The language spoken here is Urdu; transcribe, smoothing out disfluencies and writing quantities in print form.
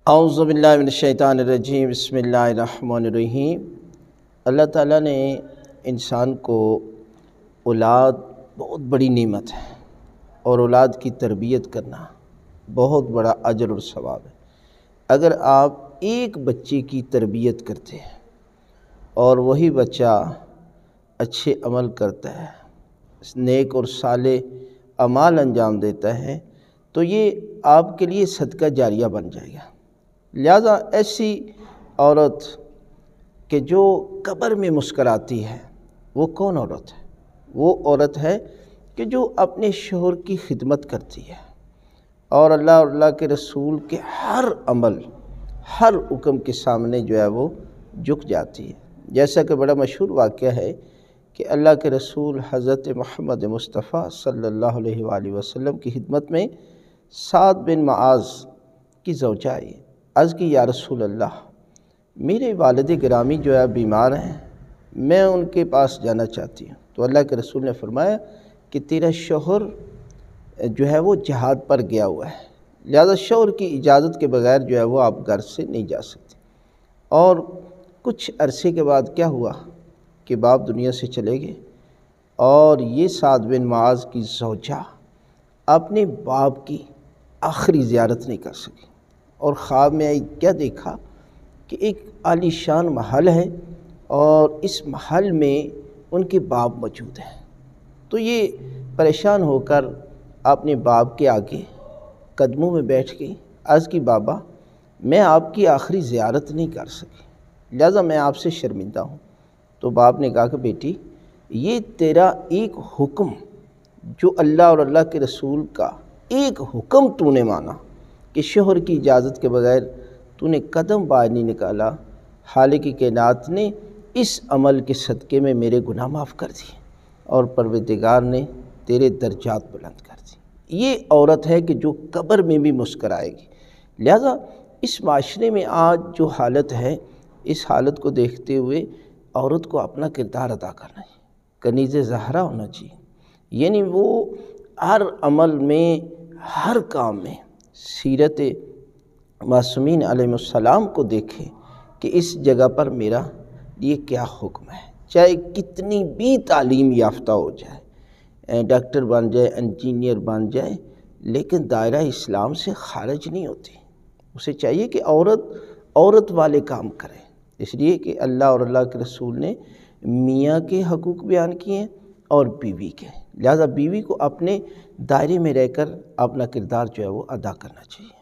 اعوذ باللہ من الشیطان الرجیم، بسم اللہ الرحمن الرحیم۔ اللہ تعالیٰ نے انسان کو اولاد بہت بڑی نعمت ہے، اور اولاد کی تربیت کرنا بہت بڑا اجر اور ثواب ہے۔ اگر آپ ایک بچے کی تربیت کرتے ہیں اور وہی بچہ اچھے عمل کرتا ہے، نیک اور صالح اعمال انجام دیتا ہے، تو یہ آپ کے لیے صدقہ جاریہ بن جائے گا۔ لہذا ایسی عورت کہ جو قبر میں مسکراتی ہے، وہ کون عورت ہے؟ وہ عورت ہے کہ جو اپنے شوہر کی خدمت کرتی ہے اور اللہ اور اللہ کے رسول کے ہر عمل، ہر حکم کے سامنے جو ہے وہ جھک جاتی ہے۔ جیسا کہ بڑا مشہور واقعہ ہے کہ اللہ کے رسول حضرت محمد مصطفیٰ صلی اللہ علیہ وآلہ وسلم کی خدمت میں سعد بن معاذ کی زوجہ آئی، عرض کی یا رسول اللہ، میرے والد گرامی جو ہے بیمار ہیں، میں ان کے پاس جانا چاہتی ہوں۔ تو اللہ کے رسول نے فرمایا کہ تیرا شوہر جو ہے وہ جہاد پر گیا ہوا ہے، لہذا شوہر کی اجازت کے بغیر جو ہے وہ آپ گھر سے نہیں جا سکتے۔ اور کچھ عرصے کے بعد کیا ہوا کہ باپ دنیا سے چلے گئے، اور یہ سعد بن معاذ کی زوجہ اپنے باپ کی آخری زیارت نہیں کر سکی، اور خواب میں کیا دیکھا کہ ایک عالی شان محل ہے اور اس محل میں ان کے باپ موجود ہیں۔ تو یہ پریشان ہو کر اپنے باپ کے آگے قدموں میں بیٹھ گئی، عرض کی بابا، میں آپ کی آخری زیارت نہیں کر سکی، لہذا میں آپ سے شرمندہ ہوں۔ تو باپ نے کہا کہ بیٹی، یہ تیرا ایک حکم جو اللہ اور اللہ کے رسول کا ایک حکم تو نے مانا کہ شوہر کی اجازت کے بغیر تو نے قدم باہر نہیں نکالا، خالق کائنات نے اس عمل کے صدقے میں میرے گناہ معاف کر دیے اور پروردگار نے تیرے درجات بلند کر دی۔ یہ عورت ہے کہ جو قبر میں بھی مسکرائے گی۔ لہذا اس معاشرے میں آج جو حالت ہے، اس حالت کو دیکھتے ہوئے عورت کو اپنا کردار ادا کرنا ہے، کنیز زہرا ہونا چاہیے، یعنی وہ ہر عمل میں، ہر کام میں سیرت معصومین علیہ السلام کو دیکھے کہ اس جگہ پر میرا یہ کیا حکم ہے۔ چاہے کتنی بھی تعلیم یافتہ ہو جائے، ڈاکٹر بن جائے، انجینئر بن جائے، لیکن دائرہ اسلام سے خارج نہیں ہوتی۔ اسے چاہیے کہ عورت والے کام کرے، اس لیے کہ اللہ اور اللہ کے رسول نے میاں کے حقوق بیان کیے ہیں اور بیوی کے، لہذا بیوی کو اپنے دائرے میں رہ کر اپنا کردار جو ہے وہ ادا کرنا چاہیے۔